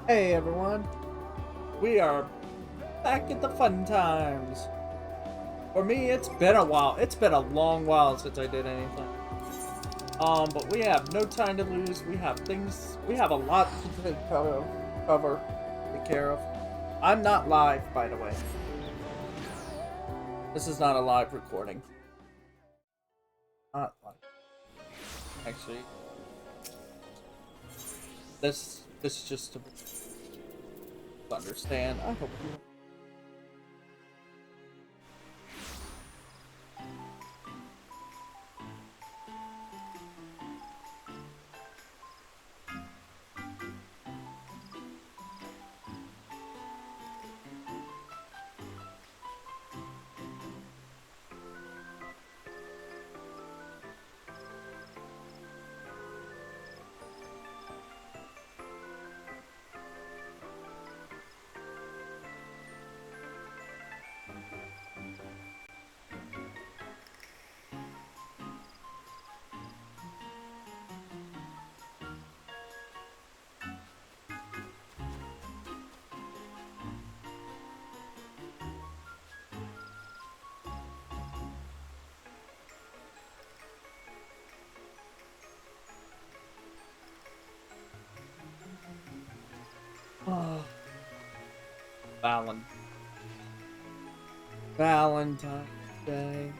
Hey everyone, we are back at the fun times. For me, it's been a while. It's been a long while since I did anything. But we have no time to lose. We have a lot to take care of. I'm not live, by the way. This is not a live recording. Not live. Actually, this is just to understand. I hope you. Oh, Valentine's Day.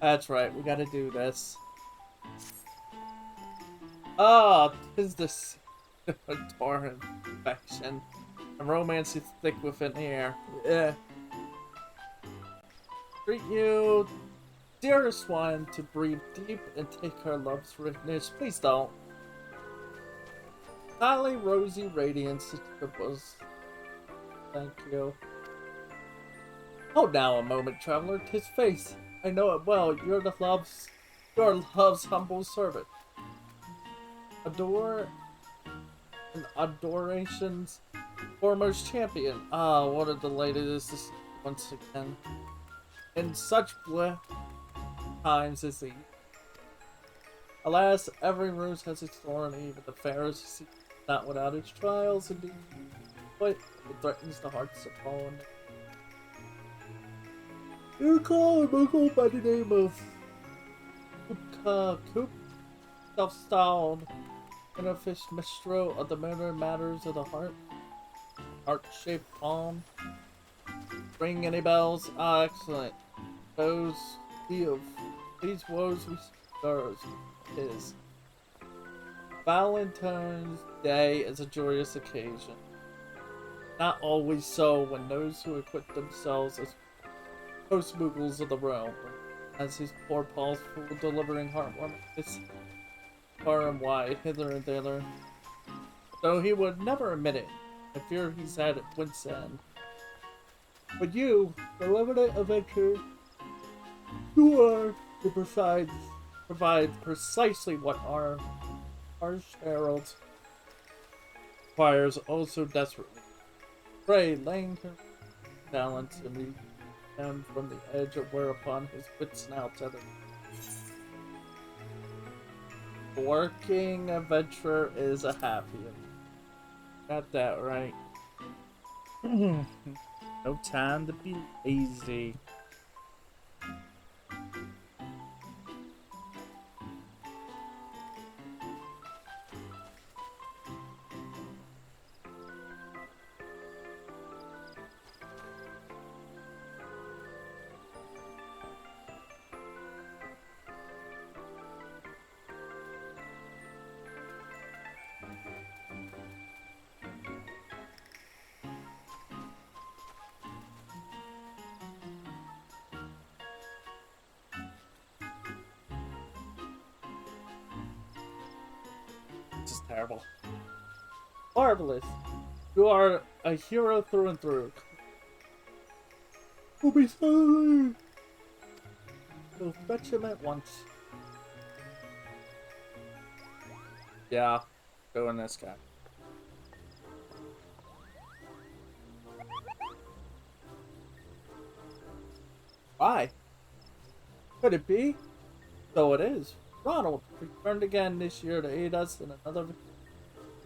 That's right, we gotta do this. Oh, tis this torrent affection. And romance is thick within the air. Yeah. Treat you, dearest one, to breathe deep and take her love's richness. Please don't. Highly rosy radiance to your bosom. Thank you. Hold now a moment, traveler. 'Tis face. I know it well. You're love's humble servant. Adore and adoration's foremost champion. Ah, what a delight it is to see you once again. In such blessed times as these. Alas, every rose has its thorn, even the fairest seek not without its trials, indeed. But it threatens the hearts of fallen. You call him uncle by the name of Coop, self-styled Fish Mistro of the murder matters of the heart-shaped palm. Ring any bells? Ah, excellent. Those of these woes we stars is. Valentine's Day is a joyous occasion. Not always so when those who equip themselves as post-moogles of the realm, as his poor paws full delivering heartwarming kiss far and wide, hither and thither. Though he would never admit it, I fear he's at wit's end. But you, the limited adventurer, you are to provide precisely what our herald requires also desperately. Pray, laying her balance and lead him from the edge of whereupon his wits now tethered. The working adventurer is a happy one. Got that right. No time to be lazy. This is terrible. Marvelous. You are a hero through and through. We'll be sorry. We'll fetch him at once. Yeah, doing this guy. Why? Could it be? So it is. Ronald returned again this year to aid us in another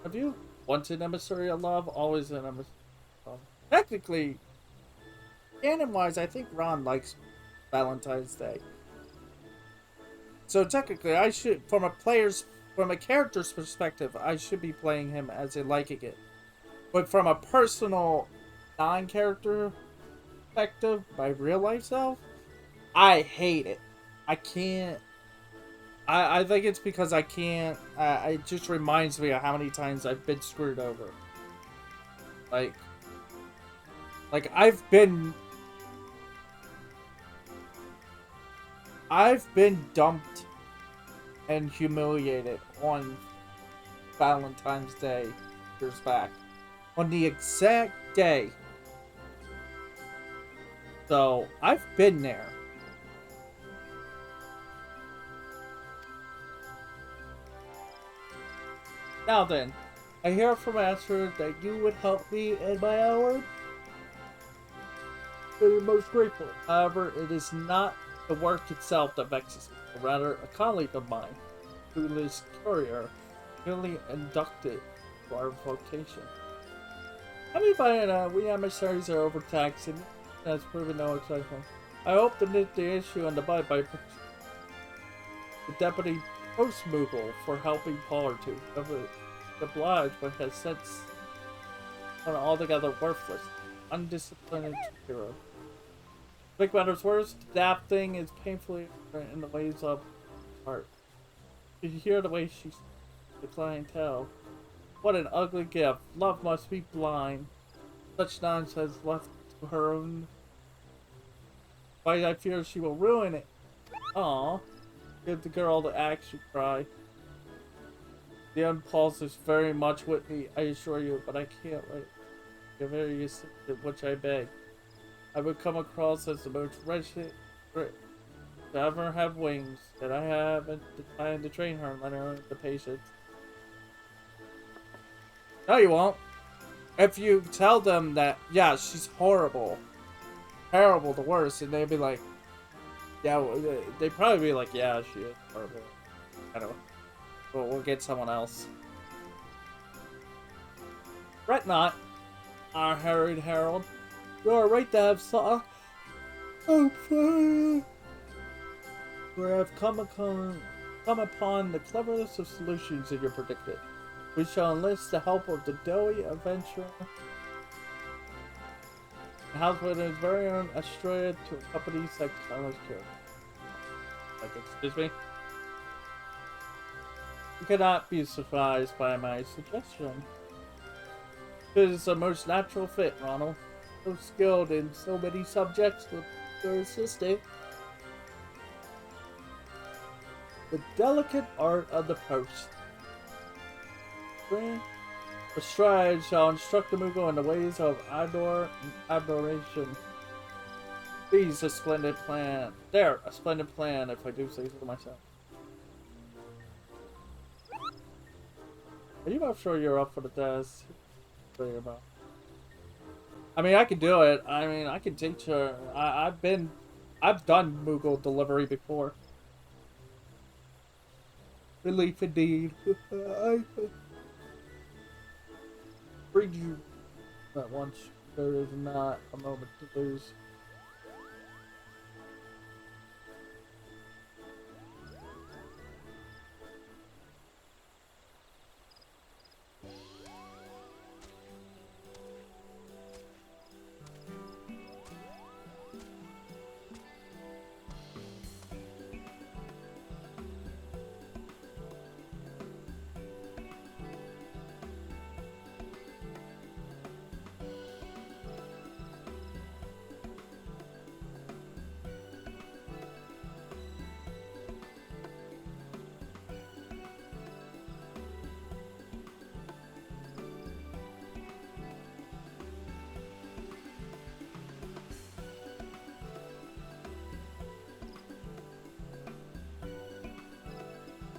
Have you? Once an emissary of love, always an emissary of love. Technically, canon-wise, I think Ron likes Valentine's Day. So technically, I should, from a character's perspective, I should be playing him as in liking it. But from a personal, non-character perspective, my real life self, I hate it. I can't. I think it's because I can't. It just reminds me of how many times I've been screwed over. Like, like I've been dumped and humiliated on Valentine's Day years back, on the exact day. So I've been there. Now then, I hear from Astrid that you would help me in my hour. I'm most grateful. However, it is not the work itself that vexes me, but rather a colleague of mine, who is courier, newly inducted to our vocation. I mean, we emissaries are overtaxed and has proven no exception. I hope to nip the issue in the bud by the deputy post Moogle for helping Paul or two. Obliged, but has since an altogether worthless, undisciplined hero. Make matters worse, that thing is painfully in the ways of heart. You hear the way she the clientele. What an ugly gift. Love must be blind. Such nonsense left to her own. Why I fear she will ruin it. Aww. Give the girl the action cry. The impulse is very much with me, I assure you, but I can't let you very insistent, which I beg. I would come across as the most wretched to ever have wings, that I haven't the time to train her and let her learn the patience. No, you won't. If you tell them that, yeah, she's horrible, terrible, the worst, and they'd be like, yeah, they'd probably be like, yeah, she is horrible. I don't know. But we'll get someone else. Fret not, our harried herald. You are right to have saw. Oh, fire. We have come upon the cleverest of solutions in your predicament. We shall enlist the help of the doughy adventurer, the houseman is very own Australia to accompany such silent care. Like, excuse me? You cannot be surprised by my suggestion. It is the most natural fit, Ronald. So skilled in so many subjects with your assistant. The delicate art of the post. The stride shall instruct the Moogle in the ways of adore and adoration. These a splendid plan. There, a splendid plan, if I do say so myself. Are you not sure you're up for the test? What are you about? I mean, I can do it. I mean, I can teach her. I've done Moogle delivery before. Relief indeed. I freed you at once. There is not a moment to lose.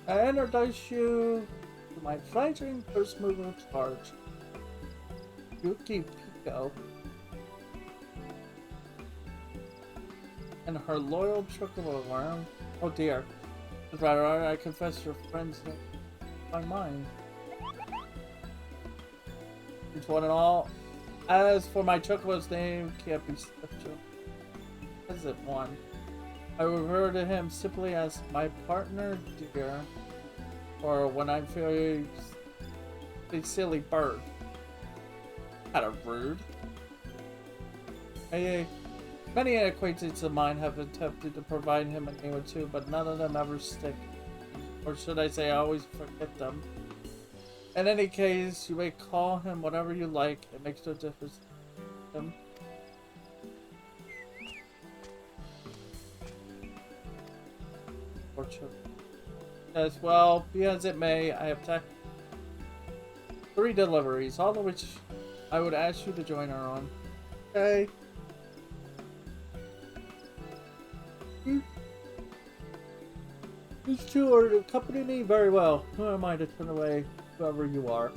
I introduce you to my fighting first mover in charge, Yuki Pico, and her loyal trickle alarm. Oh dear. Rather, I confess your friend's name by mine. It's one and all. As for my Chocobo's name, can't be special. Is it one? I refer to him simply as my partner, dear. Or when I'm feeling a silly bird. Kind of rude. Hey, many acquaintances of mine have attempted to provide him a name or two, but none of them ever stick. Or should I say, I always forget them. In any case, you may call him whatever you like. It makes no difference to him. As well, be as it may, I have 3 deliveries, all of which I would ask you to join her on. Okay. These 2 are accompanying me very well. Who am I to turn away whoever you are?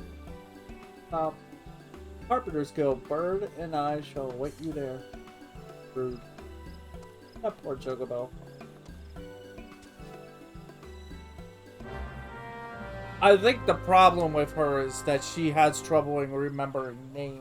Carpenter's Guild, Bird and I shall await you there. Rude. That poor Chocobo. I think the problem with her is that she has trouble in remembering names.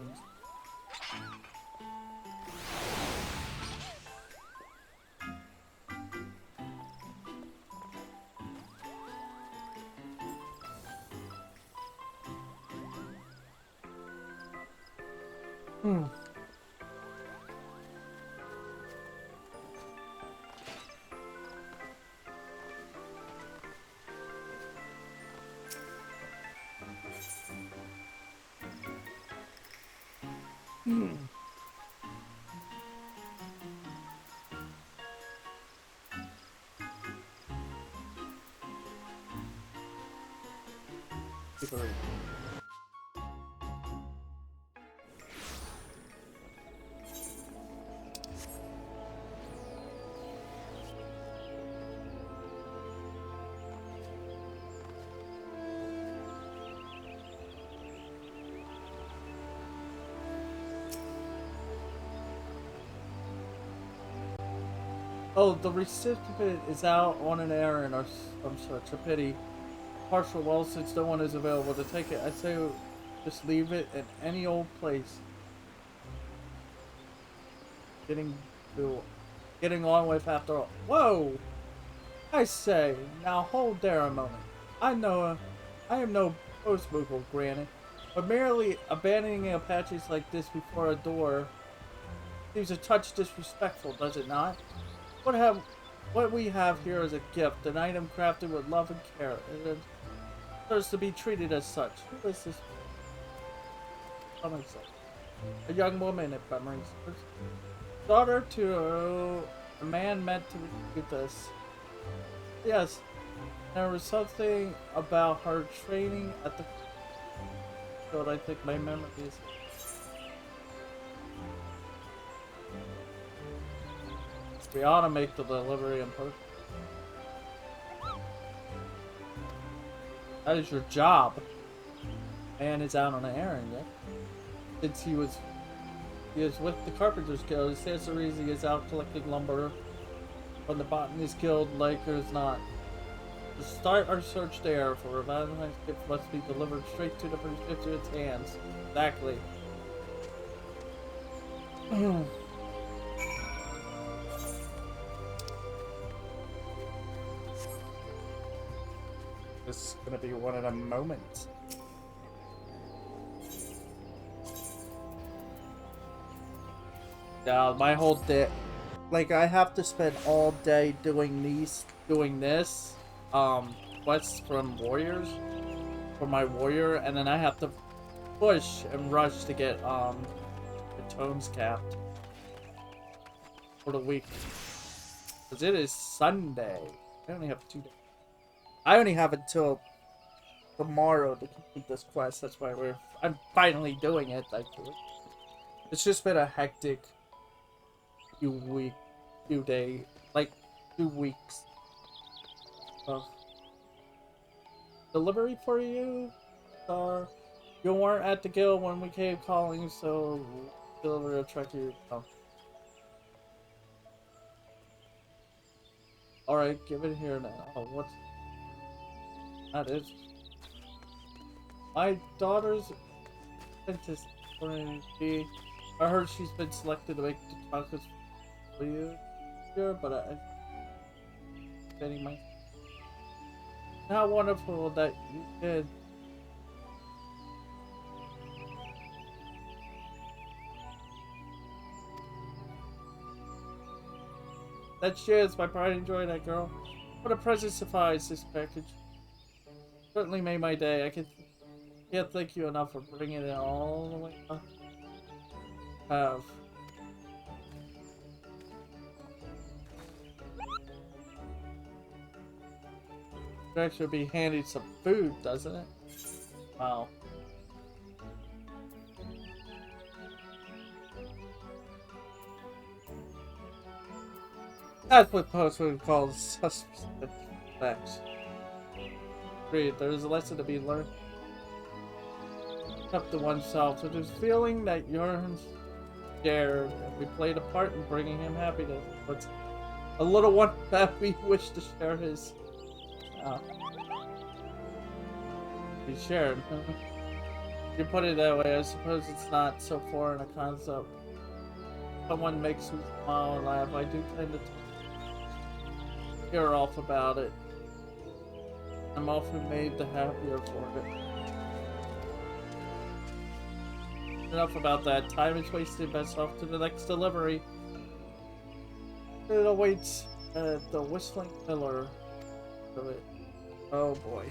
Oh, the recipient is out on an errand or some such. A pity. Partial well, since no one is available to take it, I say just leave it in any old place. Getting on with after all. Whoa! I say, now hold there a moment. I am no postmogul, granted, but merely abandoning Apaches like this before a door seems a touch disrespectful, does it not? What we have here is a gift, an item crafted with love and care. It deserves to be treated as such. Who is this? A young woman, if memory serves. Daughter to a man meant to receive this. Yes, there was something about her training at the field. I think my memory is. We ought to make the delivery in person. That is your job. Man is out on an errand, yeah? Since he is with the Carpenter's Guild, it stands to reason he is out collecting lumber from the Botanist Guild, like or is not. To start our search there for a Valentine's gift must be delivered straight to the recipient's hands. Exactly. This is gonna be one of the moments. Yeah, my whole day, like I have to spend all day doing this, quests from warriors, for my warrior, and then I have to push and rush to get, the tomes capped for the week. Because it is Sunday. I only have 2 days. I only have until tomorrow to complete this quest. That's why I'm finally doing it. It's just been a hectic few days, like 2 weeks of delivery for you. You weren't at the guild when we came calling, so delivery will track you. Oh. All right, give it here now. Oh, what's that? Is my daughter's Dentist Brandy. I heard she's been selected to make the chocolates for you here, but I'm getting my. How wonderful that you did. That she is my pride and joy, that girl. What a present surprise this package. Certainly made my day. Can't thank you enough for bringing it all the way up. Have. It actually be handy some food, doesn't it? Wow. That's what post would call suspect facts. Agreed, there's a lesson to be learned. Up to oneself, so there's feeling that you're scared, and we played a part in bringing him happiness. But a little one that we wish to share his. Be shared. If you put it that way, I suppose it's not so foreign a concept. Someone makes me smile and laugh, I do tend to tear off about it. I'm often made the happier for it. Enough about that. Time is wasted. Best off to the next delivery. It awaits at the Whistling Pillar of it. Oh boy.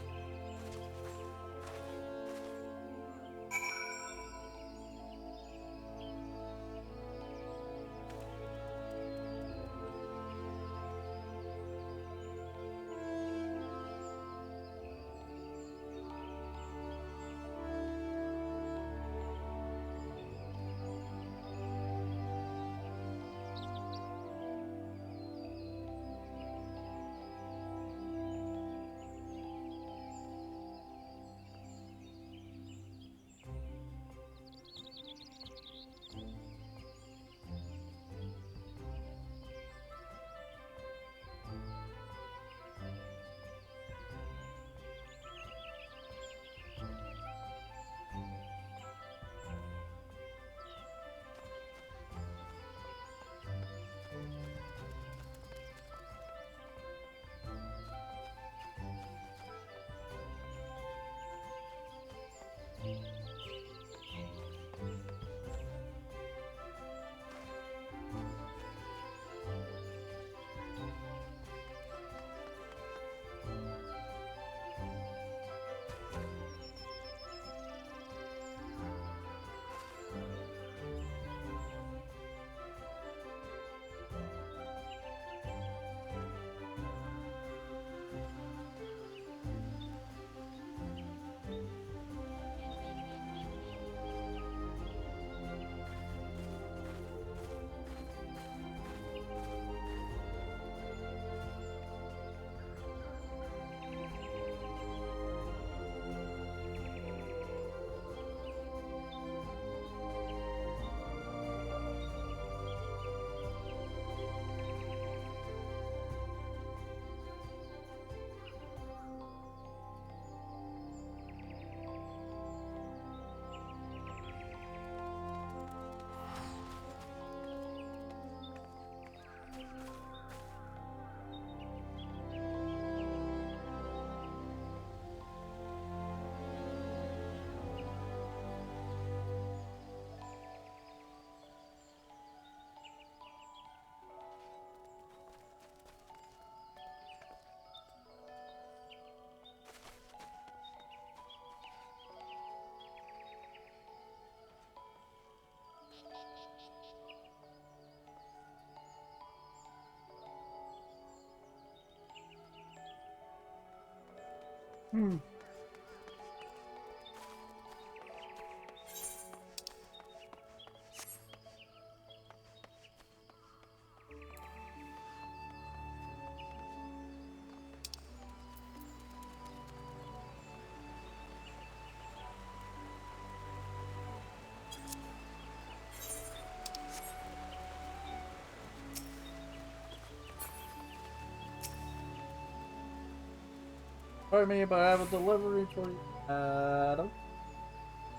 Pardon me, but I have a delivery for you. Adam.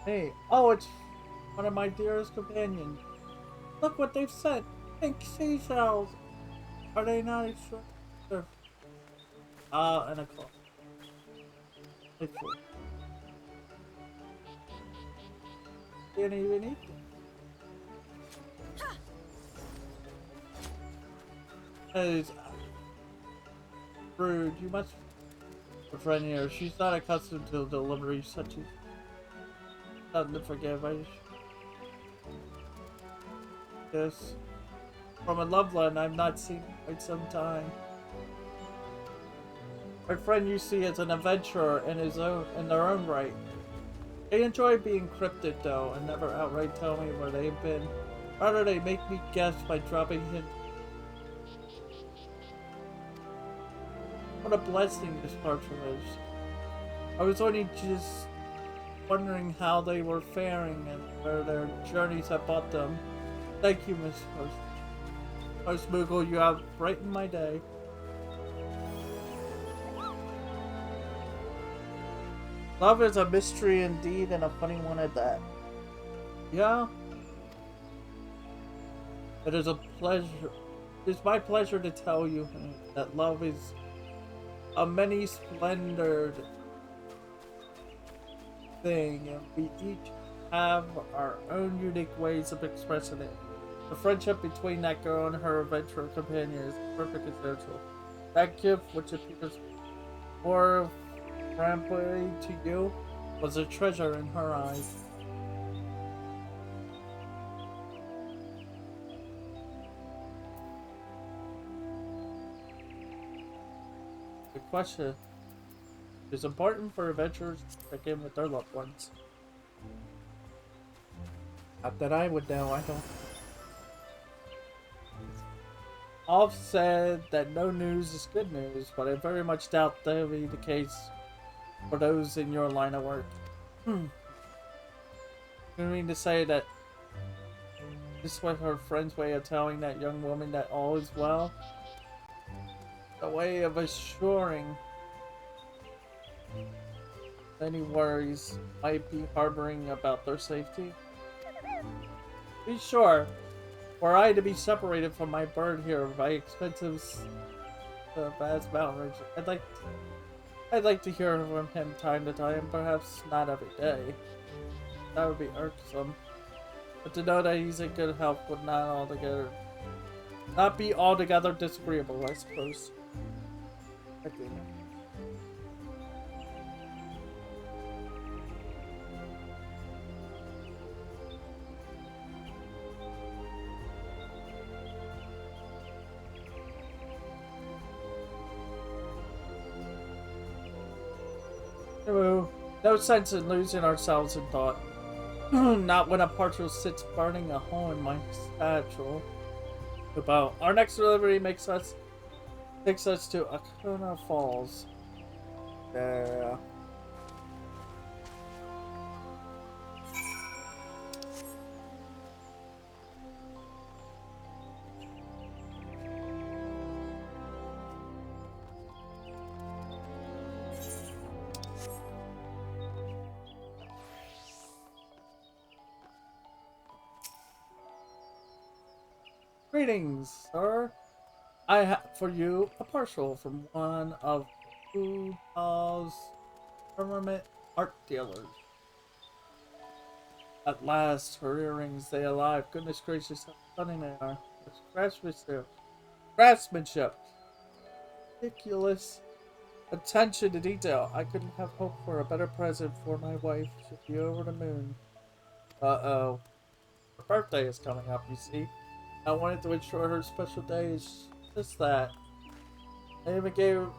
Hey, oh, it's one of my dearest companions. Look what they've sent. Pink seashells. Are they not expensive? And a clock. Can't even eat them. Hey, rude. You must be a friend here. She's not accustomed to deliveries such as nothing to forgive. Yes. From a loved one I've not seen in quite some time. My friend you see is an adventurer in their own right. They enjoy being cryptic though, and never outright tell me where they've been. Rather they make me guess by dropping hints. What a blessing this parchment is. I was only just wondering how they were faring and where their journeys had brought them. Thank you, Miss Moogle, you have brightened my day. Love is a mystery indeed, and a funny one at that. Yeah? It is a pleasure. It is my pleasure to tell you that love is a many-splendored thing, and we each have our own unique ways of expressing it. The friendship between that girl and her adventurer companion is perfect and essential. That gift, which appears more frankly to you, was a treasure in her eyes. The question is important for adventurers to check in with their loved ones. Not that I would know, I don't. I've said that no news is good news, but I very much doubt that will be the case for those in your line of work. You mean to say that this was her friend's way of telling that young woman that all is well? A way of assuring any worries might be harboring about their safety? Be sure, were I to be separated from my bird here by expensive vast mountain range, I'd like to hear from him time to time, perhaps not every day. That would be irksome. But to know that he's in good health would not be altogether disagreeable, I suppose. I think. No sense in losing ourselves in thought. Not when a parcel sits burning a hole in my satchel. About our next delivery takes us to Akona Falls. Yeah. Greetings, sir. I have for you a parcel from one of Udall's permanent art dealers. At last, her earrings, they alive. Goodness gracious, how stunning they are. Craftsmanship. Ridiculous attention to detail. I couldn't have hoped for a better present for my wife. She'll be over the moon. Uh-oh. Her birthday is coming up, you see. I wanted to ensure her special day is just that. I even given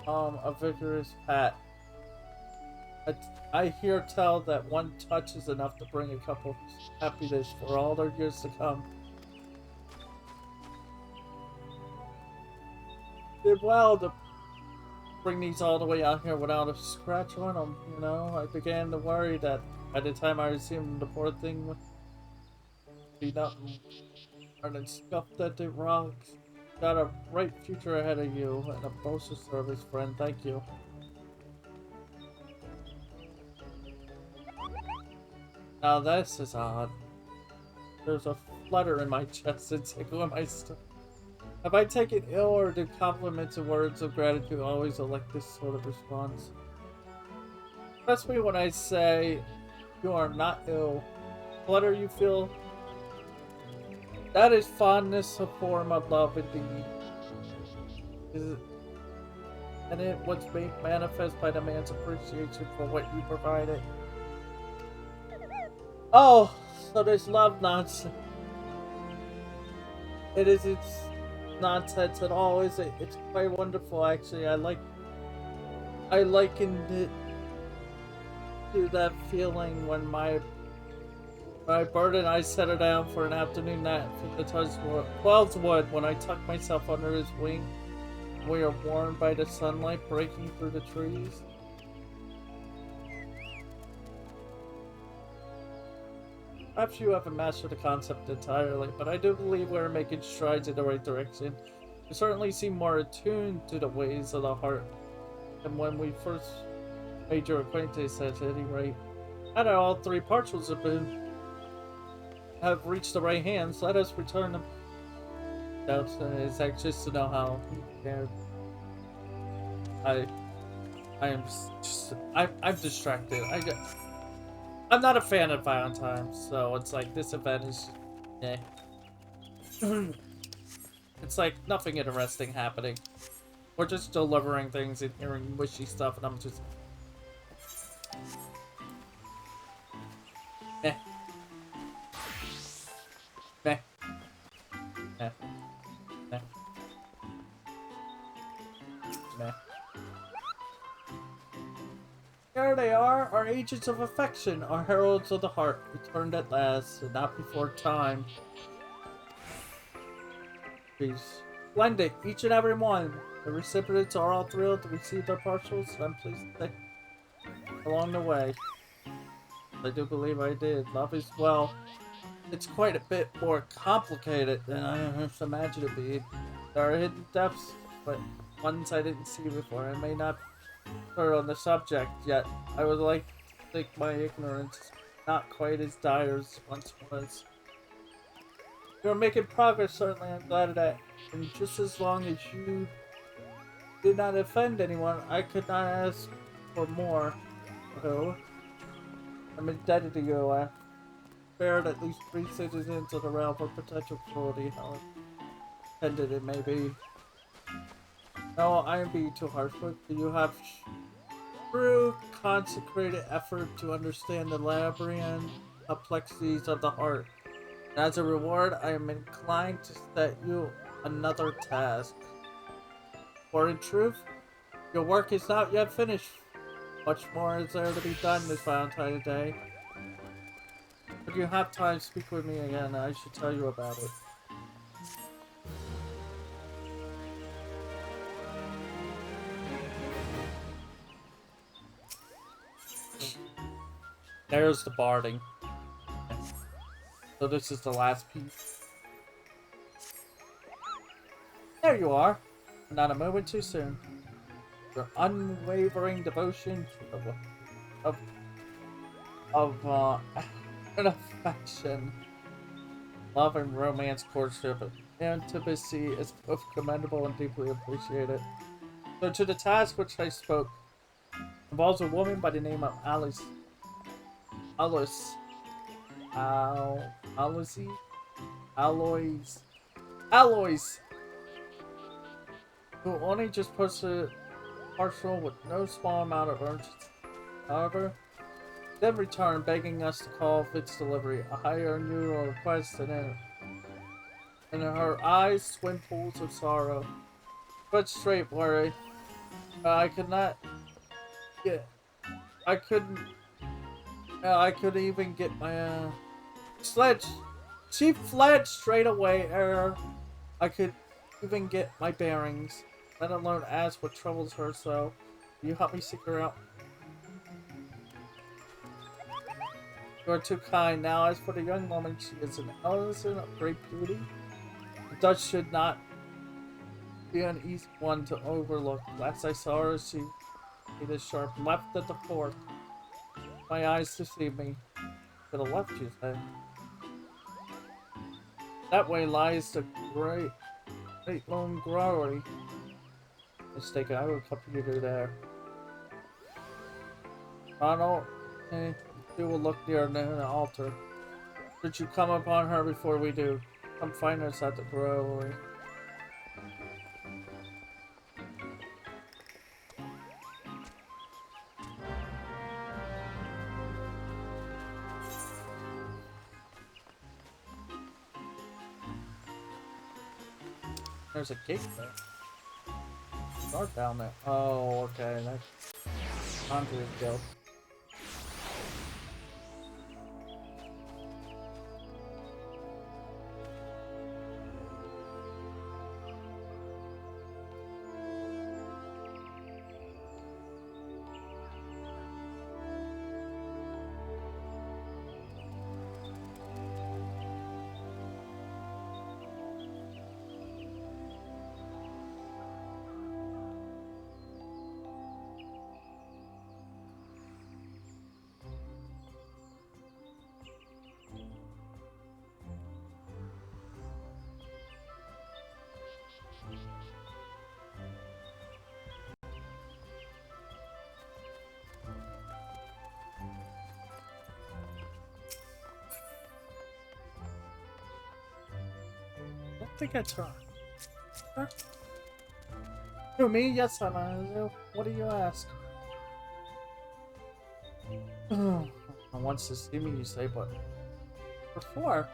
a vigorous pat. I hear tell that one touch is enough to bring a couple happiness for all their years to come. Did well to bring these all the way out here without a scratch on them, you know? I began to worry that by the time I received the poor thing would be nothing more than scuffed at the rocks. Got a bright future ahead of you and a postal service friend, thank you. Now this is odd. There's a flutter in my chest and tickle in my stomach. Have I taken ill, or do compliments and words of gratitude always elect this sort of response? Trust me when I say you are not ill. Flutter you feel, that is fondness, a form of love indeed. Is it, and it was made manifest by the man's appreciation for what you provided. Oh, so there's love nonsense. It is, it's nonsense at all, is it? It's quite wonderful, actually. I likened it to that feeling when my bird and I set her down for an afternoon nap from the Twelve's Wood when I tucked myself under his wing. We are warmed by the sunlight breaking through the trees. Perhaps you haven't mastered the concept entirely, but I do believe we're making strides in the right direction. You certainly seem more attuned to the ways of the heart than when we first made your acquaintance, at any rate. Now that all three parcels have reached the right hands, let us return them. Dawson is anxious to know how he fared. I'm distracted. I'm not a fan of Valentine's, so it's like this event is, eh. It's like nothing interesting happening. We're just delivering things and hearing wishy stuff, and I'm just, meh, meh, meh, meh, meh. There they are, our agents of affection, our heralds of the heart, returned at last, and not before time. Please. Splendid, each and every one. The recipients are all thrilled to receive their parcels, and I'm pleased to say, along the way. I do believe I did. Love is, well, it's quite a bit more complicated than I imagined it to be. There are hidden depths, but ones I didn't see before. I may not clear on the subject yet. I would like to think my ignorance is not quite as dire as once was. You're making progress, certainly. I'm glad of that. And just as long as you did not offend anyone, I could not ask for more. So, I'm indebted to you. I spared at least 3 citizens of the realm for potential cruelty, how intended it may be. No, I am being too harsh, but you have true consecrated effort to understand the labyrinth complexities of the heart. And as a reward, I am inclined to set you another task. For in truth, your work is not yet finished. Much more is there to be done this Valentine's Day. If you have time, speak with me again, I should tell you about it. There's the barding. So this is the last piece. There you are. Not a moment too soon. Your unwavering devotion to the and affection, love and romance, courtship, and intimacy is both commendable and deeply appreciated. So to the task which I spoke, involves a woman by the name of Alice. Alois, Alois, who only just posted partial with no small amount of urgency. However, then returned begging us to call for its delivery, a higher unusual request than in her eyes swim pools of sorrow. But straight worry, I could not get, I couldn't, I couldn't even get my sledge. She fled straight away ere I could even get my bearings, let alone ask what troubles her so. Will you help me seek her out? You are too kind. Now, as for the young woman, she is an innocent of great beauty. The Dutch should not be an easy one to overlook. Last I saw her, she made a sharp left at the fort. My eyes deceive me. To the left, you say? That way lies the Great Lone Glory. Mistaken, I will accompany you there. Ronald, we will look near the altar. Should you come upon her before we do, come find us at the brewery. There's a gate there. Start down there. Oh, okay. That's onto his guild. I think I tried. Huh? Who, me? Yes, I'm What do you ask? Wants to see me, you say, but before.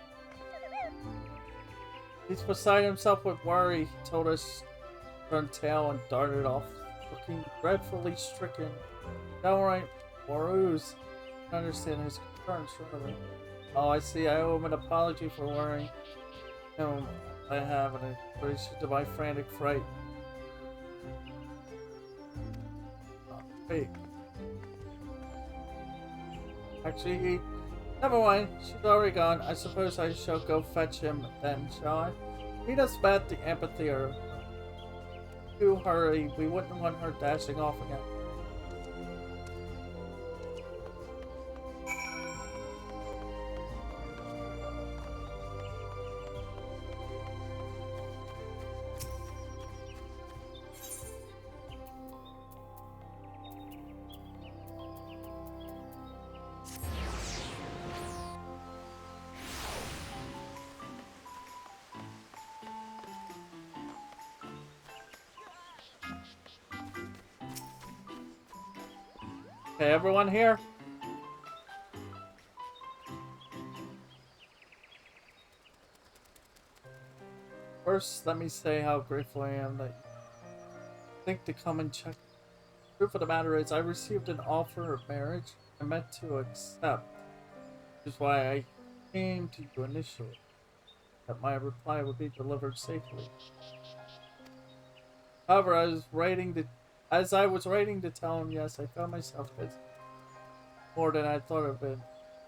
He's beside himself with worry. He told us turned tail and darted off, looking dreadfully stricken. Downright morose. I understand his concern, surely. Oh, I see. I owe him an apology for worrying him. I have an increase to my frantic fright. Oh, wait. Actually, never mind. She's already gone. I suppose I shall go fetch him then, shall I? Meet us at the amphitheater. Do hurry. We wouldn't want her dashing off again. Okay, everyone here? First, let me say how grateful I am that you think to come and check. The truth of the matter is, I received an offer of marriage I meant to accept, which is why I came to you initially, that my reply would be delivered safely. However, as I was writing to tell him yes, I found myself busy more than I thought of it.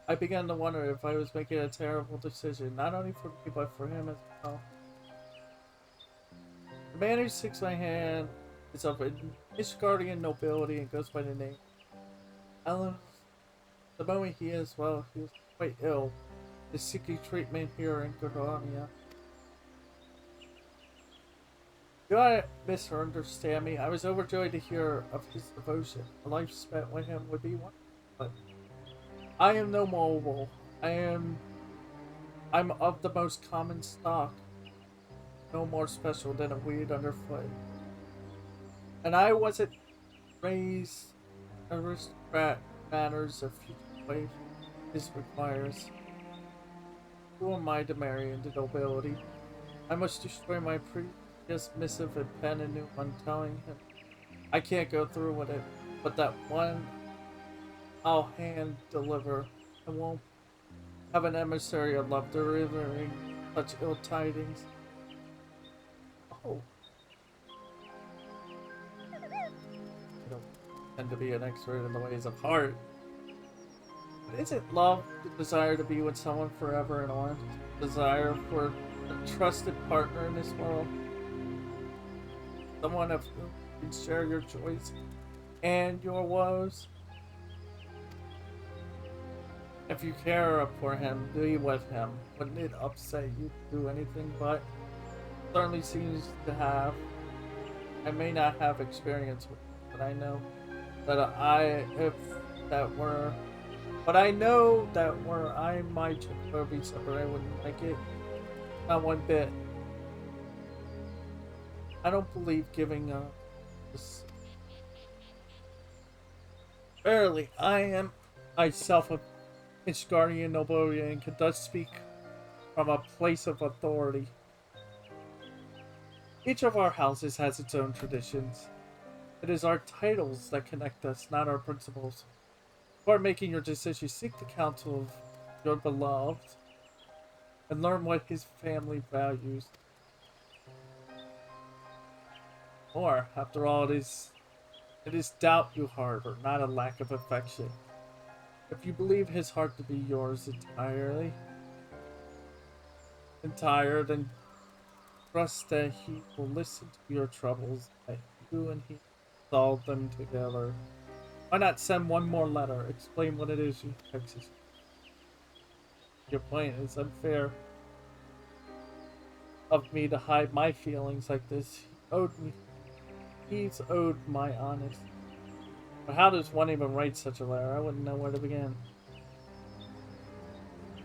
I began to wonder if I was making a terrible decision, not only for me, but for him as well. The man who shakes my hand is of Ishgardian nobility and goes by the name Alan. The moment he is, well, he was quite ill, is seeking treatment here in Gordania. Do not misunderstand me. I was overjoyed to hear of his devotion. A life spent with him would be one. But I am no mobile. I'm of the most common stock. No more special than a weed underfoot. And I wasn't raised aristocrat manners of future way this requires. Who am I to marry into nobility? I must destroy my previous missive and pen a new one telling him I can't go through with it, but that one I'll hand deliver. I won't have an emissary of love delivering such ill tidings. Oh. I don't tend to be an expert in the ways of heart. But isn't love the desire to be with someone forever and on? Desire for a trusted partner in this world? Someone of whom you can share your joys and your woes? If you care for him, be with him. Wouldn't it upset you to do anything but? Certainly seems to have. I may not have experience with it, but I know that if that were, but I know that were I my child be separate, I wouldn't like it. Not one bit. I don't believe giving up. Verily, I am myself a Ishgardian nobility and can thus speak from a place of authority. Each of our houses has its own traditions. It is our titles that connect us, not our principles. Before making your decision, seek the counsel of your beloved and learn what his family values. Or, after all, it is doubt you harbor, not a lack of affection. If you believe his heart to be yours then trust that he will listen to your troubles, that you and he solve them together. Why not send one more letter? Explain what it is you fixes. Your point is unfair of me to hide my feelings like this. He's owed my honesty. But how does one even write such a letter? I wouldn't know where to begin.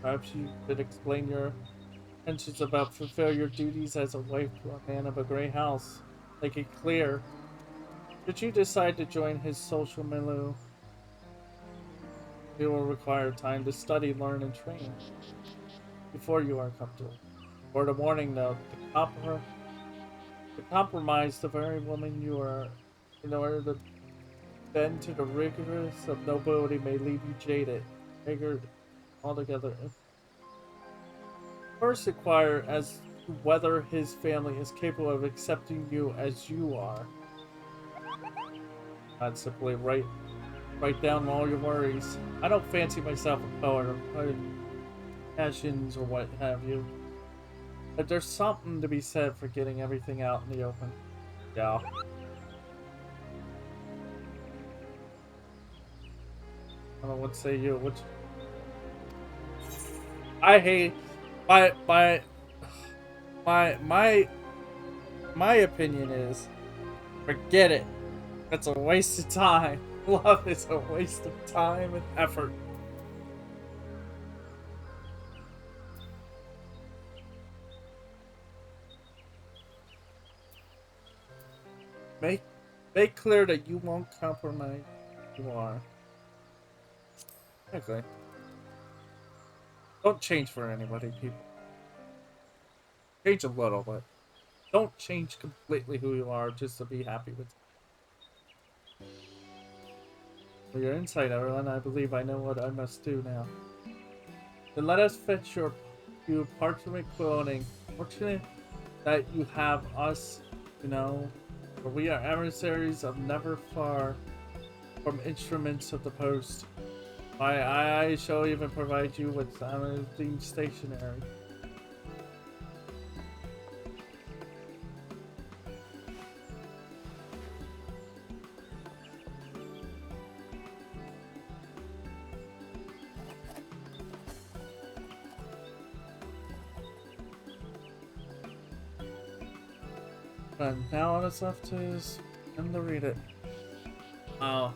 Perhaps you could explain your intentions about fulfill your duties as a wife to a man of a great house. Make it clear. Should you decide to join his social milieu, it will require time to study, learn, and train before you are comfortable. Word of warning, though, to compromise the very woman you are in order to bend to the rigors of nobility may leave you jaded, triggered altogether. First, inquire as to whether his family is capable of accepting you as you are. Not simply write down all your worries. I don't fancy myself a poet or passions or what have you. But there's something to be said for getting everything out in the open. Yeah. I don't know what say you. Which I hate my my my my my opinion is forget it. It's a waste of time. Love is a waste of time and effort. Make make clear that you won't compromise. You are. Okay. Don't change for anybody, people. Change a little, but don't change completely who you are just to be happy with. For your insight, Evelyn, I believe I know what I must do now. Then let us fetch you parchment clothing. Fortunate that you have us, for we are emissaries of never far from instruments of the post. I shall even provide you with themed stationery. And now all that's left is him to read it. Oh.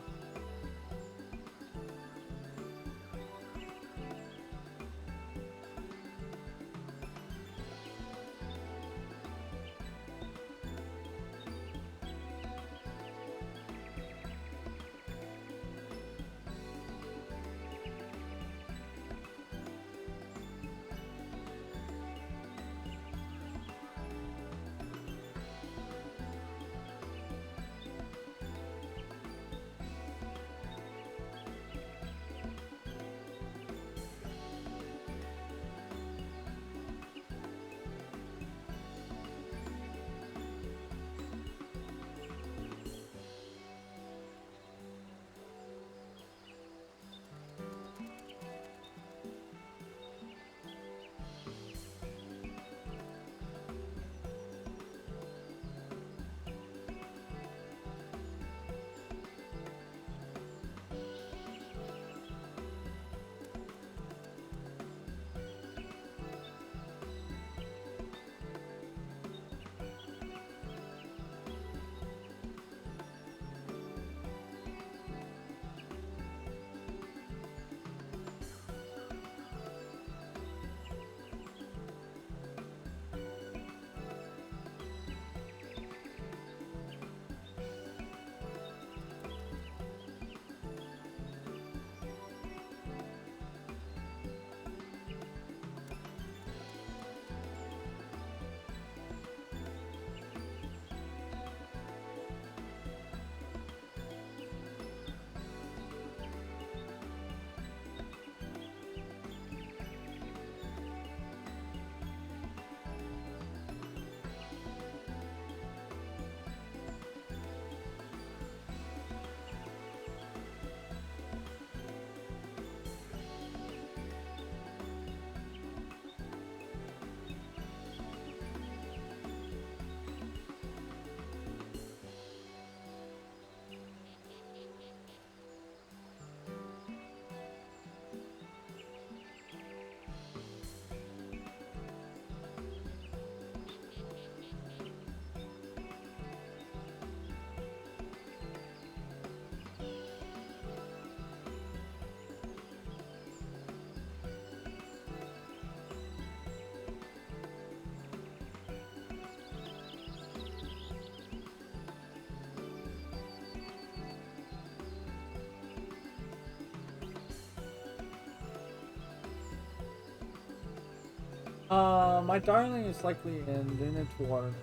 My darling is likely in a dwarf.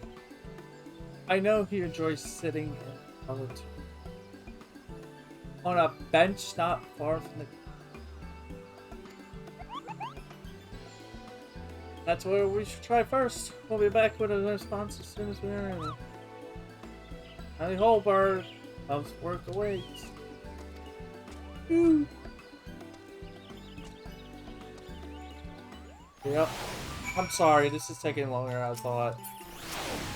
I know he enjoys sitting in solitude on a bench not far from the. That's what we should try first. We'll be back with a response as soon as we're in. Honey Holbert, loves work awaits. Woo. Yep. I'm sorry, this is taking longer than I thought.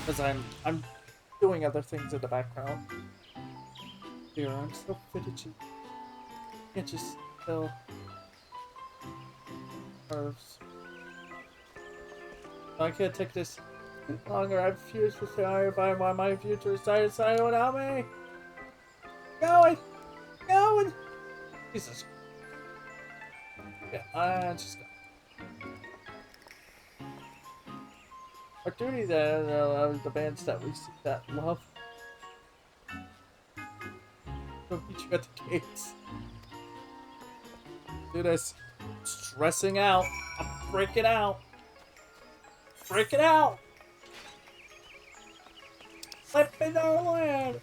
Because I'm doing other things in the background. Here, I'm so fidgety. Can't just kill nerves. I can't take this longer. I refuse to failure by why my future is decided without me. Going! Going! Jesus. Yeah, I just go. Our duty then demands that we seek that love. We'll meet you at the gates. Do this. Stressing out. I'm freaking out. Freaking out! Let me know land!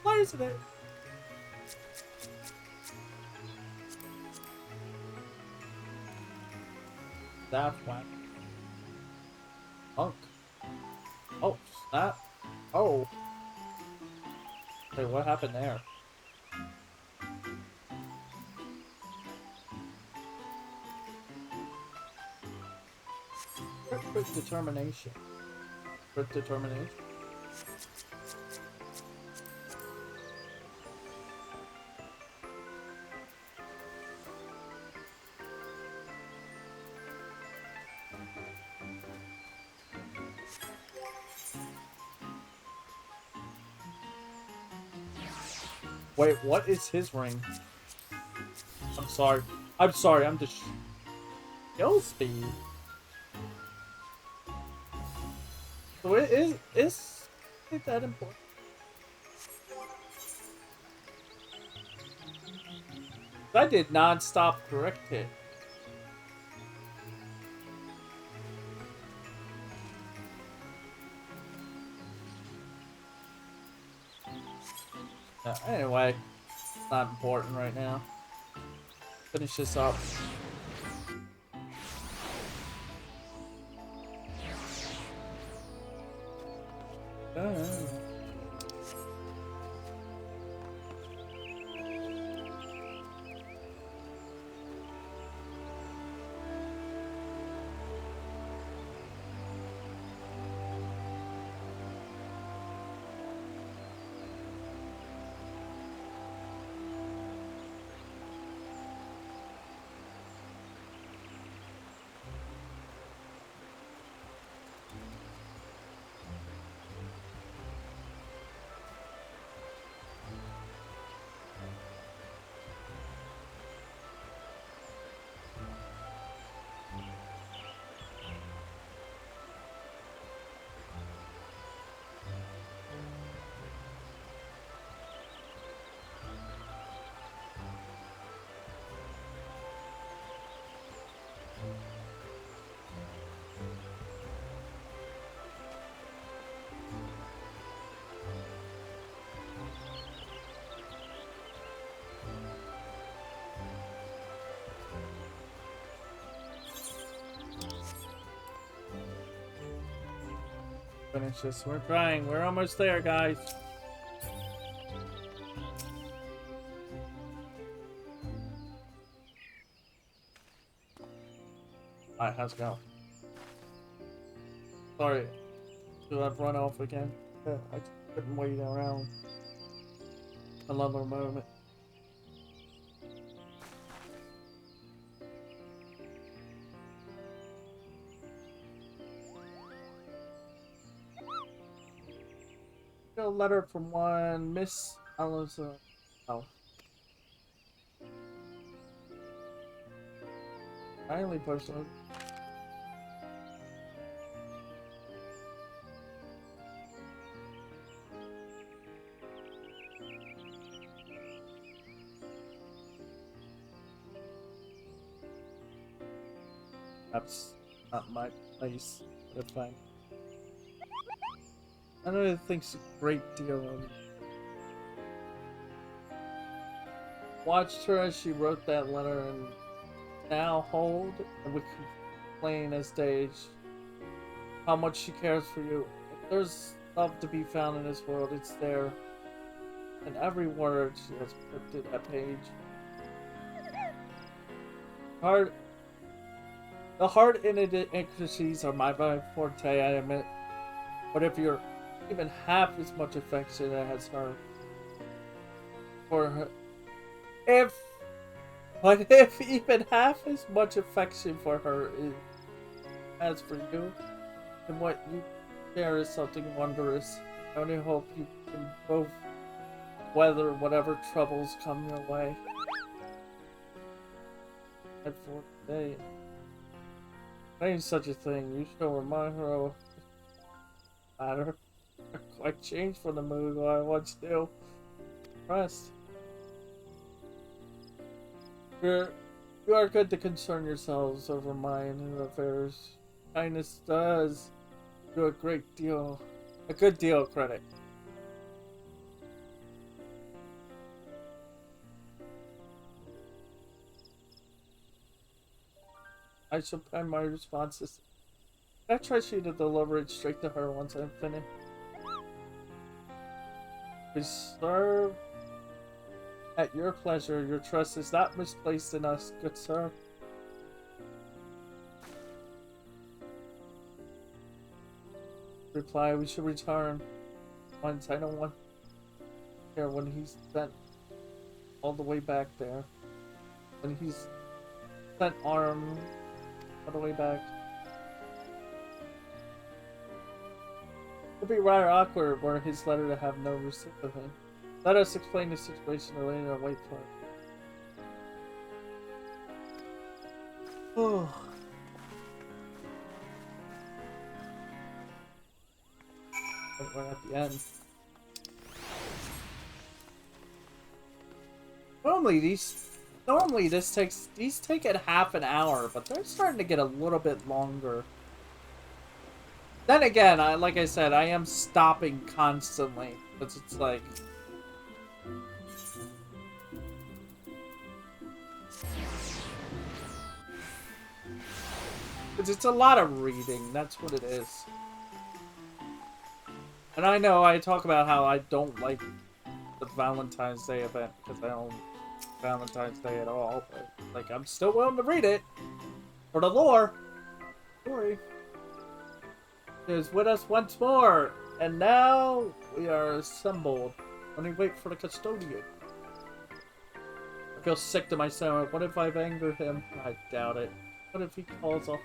Why isn't it? That one. Monk. Oh, snap. Oh. Hey, what happened there? Quick determination. Quick determination. Wait, what is his ring? I'm sorry. I'm sorry, I'm just... Skill speed? So is it that important? I did non-stop correct hit. Anyway, it's not important right now. Finish this up. Finish this. We're trying. We're almost there, guys. Alright, how's it going? Sorry. Do I've run off again? Yeah, I couldn't wait around another moment. Got a letter from one Miss Alonso. Oh. Finally posted. That's Not my place. But if I know it thinks a great deal of me. Watched her as she wrote that letter and now hold and we can plain as day how much she cares for you. If there's love to be found in this world, it's there. In every word she has put to that page. The hard intricacies are my forte, I admit. But if you're even half as much affection as her, for her, if even half as much affection for her as for you, then what you share is something wondrous. I only hope you can both weather whatever troubles come your way. And for today, there ain't such a thing. You shall remind her of matter. I quite changed from the mood I once knew. Rest. You are good to concern yourselves over mine affairs. Kindness does you a good deal of credit. I shall pen my responses. I trust you to deliver it straight to her once I'm finished. We serve at your pleasure. Your trust is not misplaced in us, good sir. Reply, we should return. Once I don't want here when he's sent all the way back there. When he's sent armed all the way back. It'd be rather awkward were his letter to have no receipt of him. Let us explain the situation later and wait for it. Oh. We're at the end. Normally these take it half an hour, but they're starting to get a little bit longer. Then again, like I said, I am stopping constantly. It's like it's a lot of reading. That's what it is. And I know I talk about how I don't like the Valentine's Day event because I don't Valentine's Day at all, but like I'm still willing to read it for the lore. Story is with us once more, and now we are assembled. Only wait for the custodian. I feel sick to my stomach. What if I've angered him? I doubt it. What if he calls off?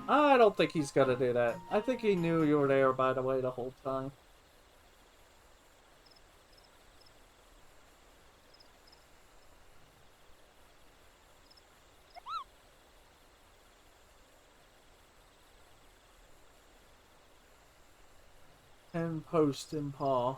I don't think he's gonna do that. I think he knew you were there, by the way, the whole time. And post in paw.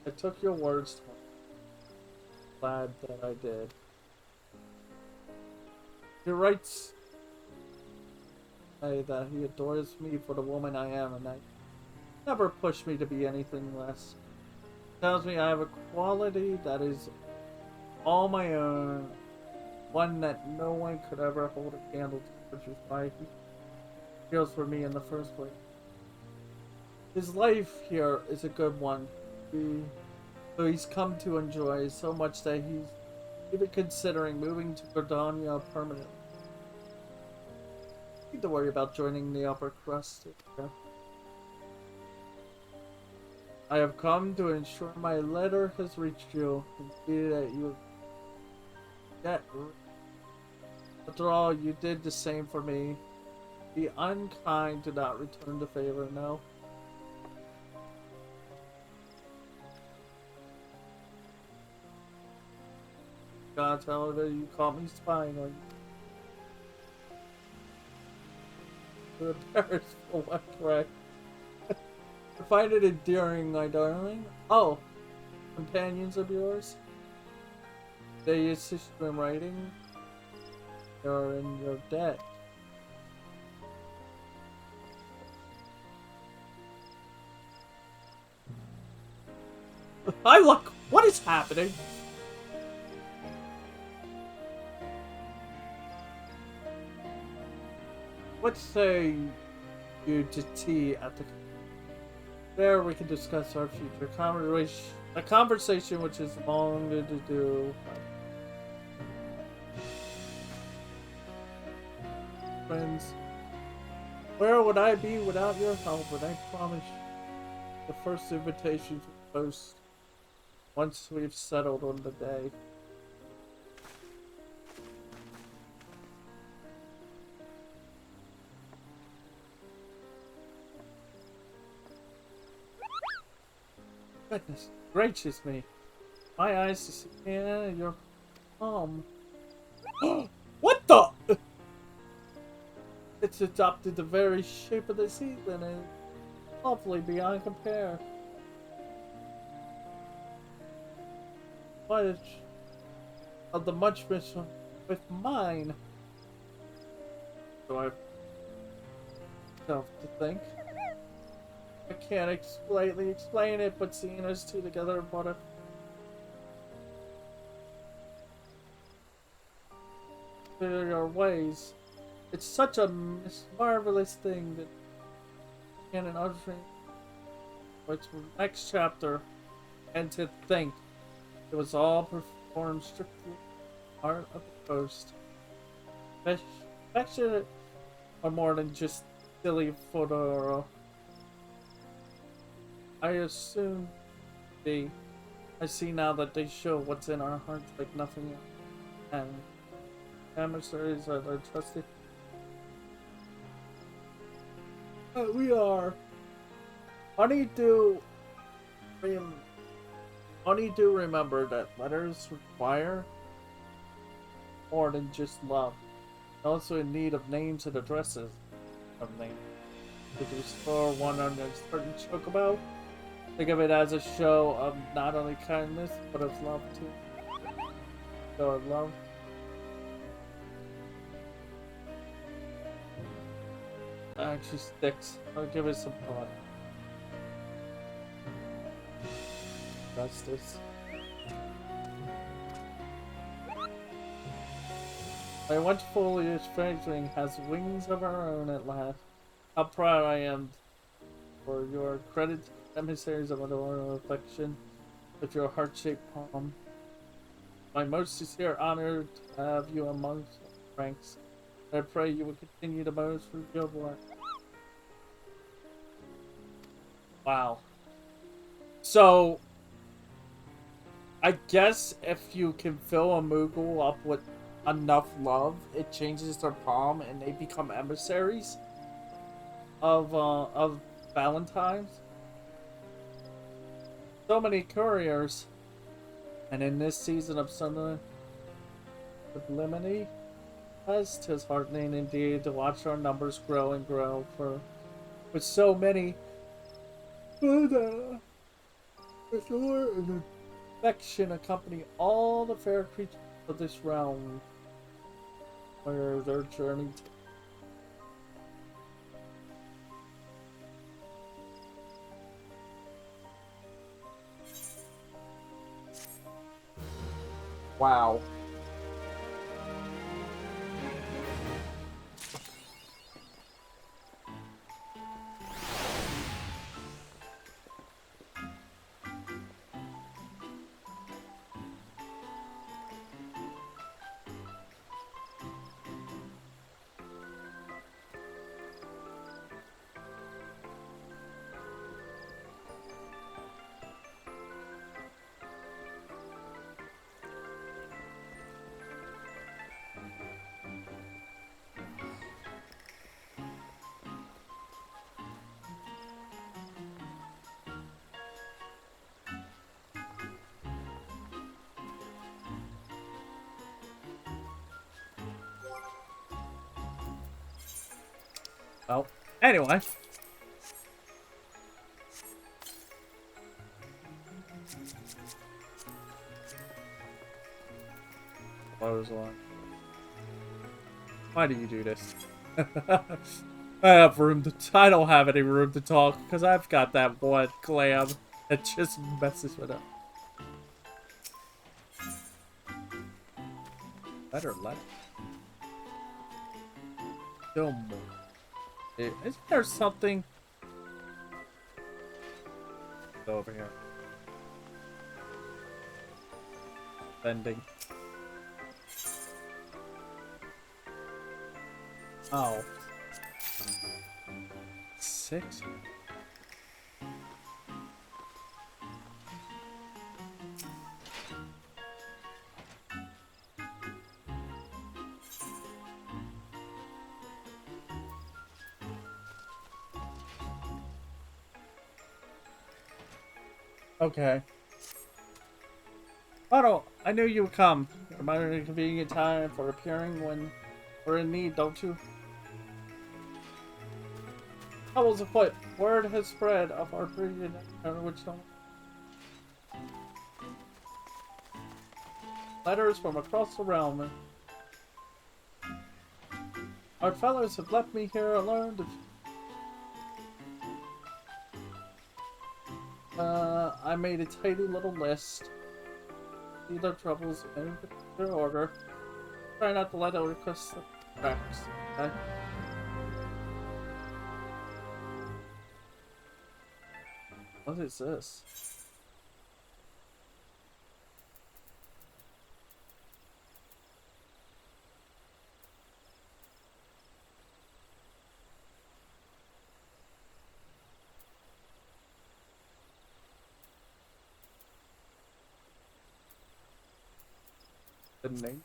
I took your words to heart. Glad that I did. He writes that he adores me for the woman I am, and I never pushed me to be anything less. He tells me I have a quality that is all my own, one that no one could ever hold a candle to, which is why he feels for me in the first place. His life here is a good one. So he's come to enjoy so much that he's even considering moving to Gardania permanently. Need to worry about joining the upper crust. Yeah. I have come to ensure my letter has reached you and see that you get. After all, you did the same for me. Be unkind, do not return the favor, no. God, tell her that you caught me spying on you. To Paris for what, correct? I find it endearing, my darling. Oh, companions of yours? They assist you in writing? You're in your debt. I look. What is happening? Let's say you to tea at the. There we can discuss our future conversation. A conversation which is long to do. Friends, where would I be without your help? And I promise you, the first invitation to post once we've settled on the day. Goodness gracious me. My eyes to see. Yeah, you're calm. What the? It's adopted the very shape of the season and lovely beyond compare. Much of the muchness with mine. So I have to think. I can't explain it, but seeing us two together brought a your ways. It's such a marvelous thing that can an ushering what's next chapter, and to think it was all performed strictly art of the coast. Affectionate are more than just silly photo. I assume I see now that they show what's in our hearts like nothing else. And emissaries are their trusted. We are. Honeydew remember that letters require more than just love. Also in need of names and addresses of names. If you store one on a certain chocobo, think of it as a show of not only kindness, but of love too. Show of love. Actually sticks. I'll give it some thought. Justice. My wonderful treasuring has wings of her own at last. How proud I am for your credit emissaries of adorable affection with your heart-shaped palm. My most sincere honor to have you amongst ranks. I pray you will continue to most for your work. Wow. So, I guess if you can fill a Moogle up with enough love, it changes their palm and they become emissaries of Valentine's. So many couriers, and in this season of summer sublimity, as 'tis heartening indeed to watch our numbers grow and grow. For with so many, with lore and affection accompany all the fair creatures of this realm, where their journey. Wow. Well, anyway. Why do you do this? I have room to. I don't have any room to talk because I've got that one glam that just messes with it. Better let. Still more. Isn't there something? Go over here. Bending. Oh. 6? Okay. Otto, I knew you would come. You reminded me of a convenient time for appearing when we're in need, don't you? Troubles afoot. Word has spread of our previous original. Letters from across the realm. Our fellows have left me here alone to... I made a tidy little list. See their troubles in their order. Try not to let out requests the cracks, okay? What is this? The name?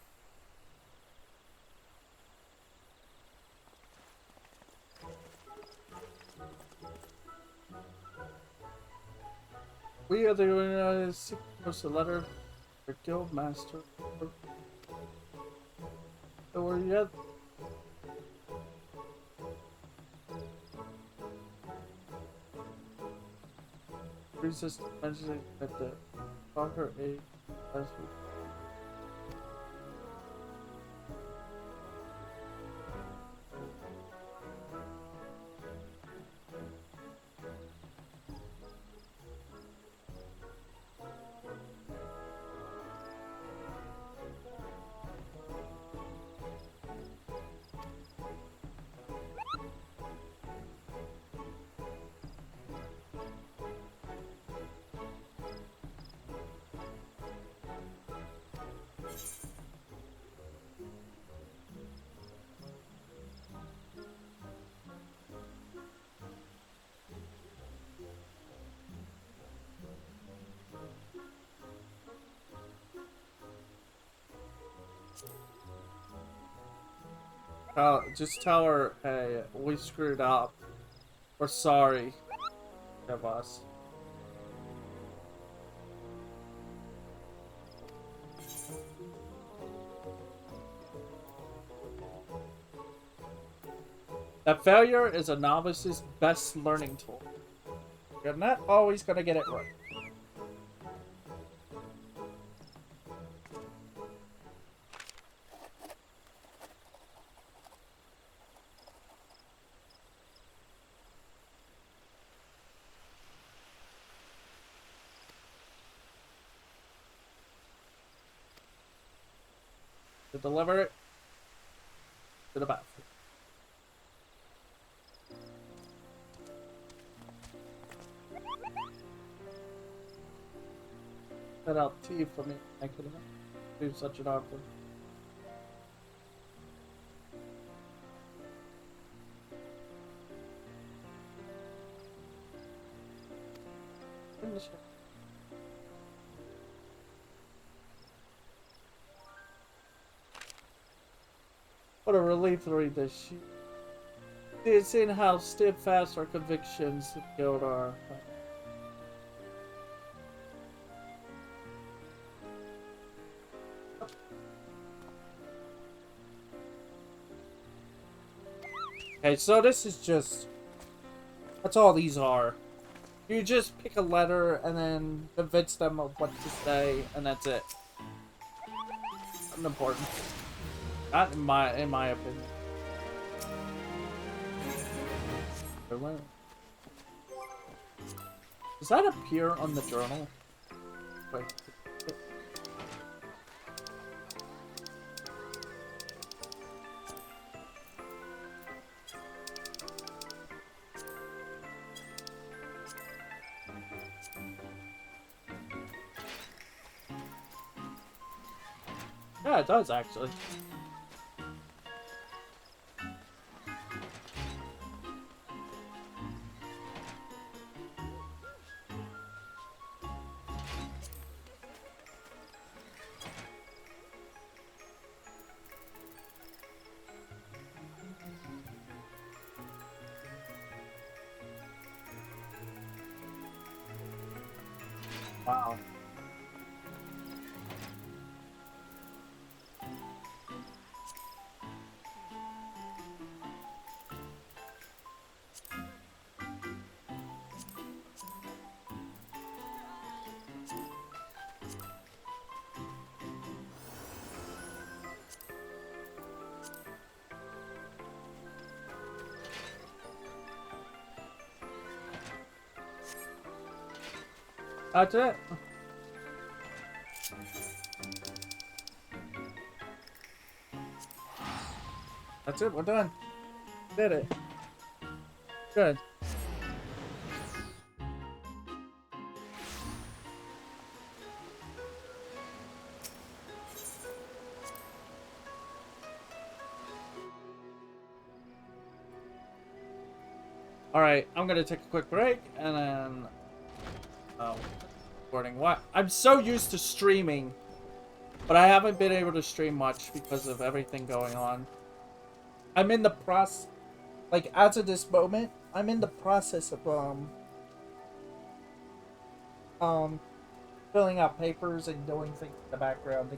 We are the post a letter for guild master. Or yet resist mentioning that the Parker aid last week. Just tell her, hey, we screwed up. We're sorry. Of us. That failure is a novice's best learning tool. You're not always gonna get it right. To deliver it to the bathroom. Cut out tea for me. I could do such an offer. What a relief to read this sheet. It's in how steadfast our convictions of guild are. Okay, so this is just... That's all these are. You just pick a letter and then convince them of what to say, and that's it. Nothing important. Not in my opinion. Does that appear on the journal? Wait. Yeah, it does actually. Wow. That's it. That's it, we're done. Did it. Good. Alright, I'm gonna take a quick break, and then... Oh, recording. What? I'm so used to streaming, but I haven't been able to stream much because of everything going on. I'm in the process... Like, as of this moment, I'm in the process of, filling out papers and doing things in the background to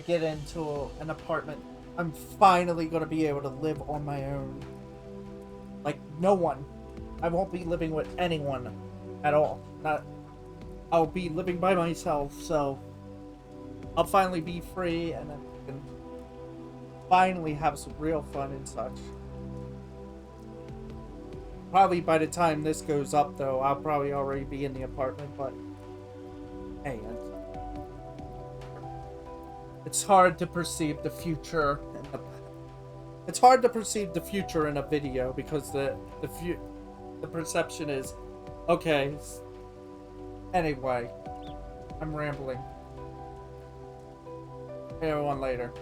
get into an apartment. I'm finally gonna be able to live on my own. Like, no one. I won't be living with anyone at all. I'll be living by myself, so I'll finally be free, and then we can finally have some real fun and such. Probably by the time this goes up, though, I'll probably already be in the apartment, but hey, it's hard to perceive the future. It's hard to perceive the future in a video because the perception is, okay. Anyway, I'm rambling. See everyone later.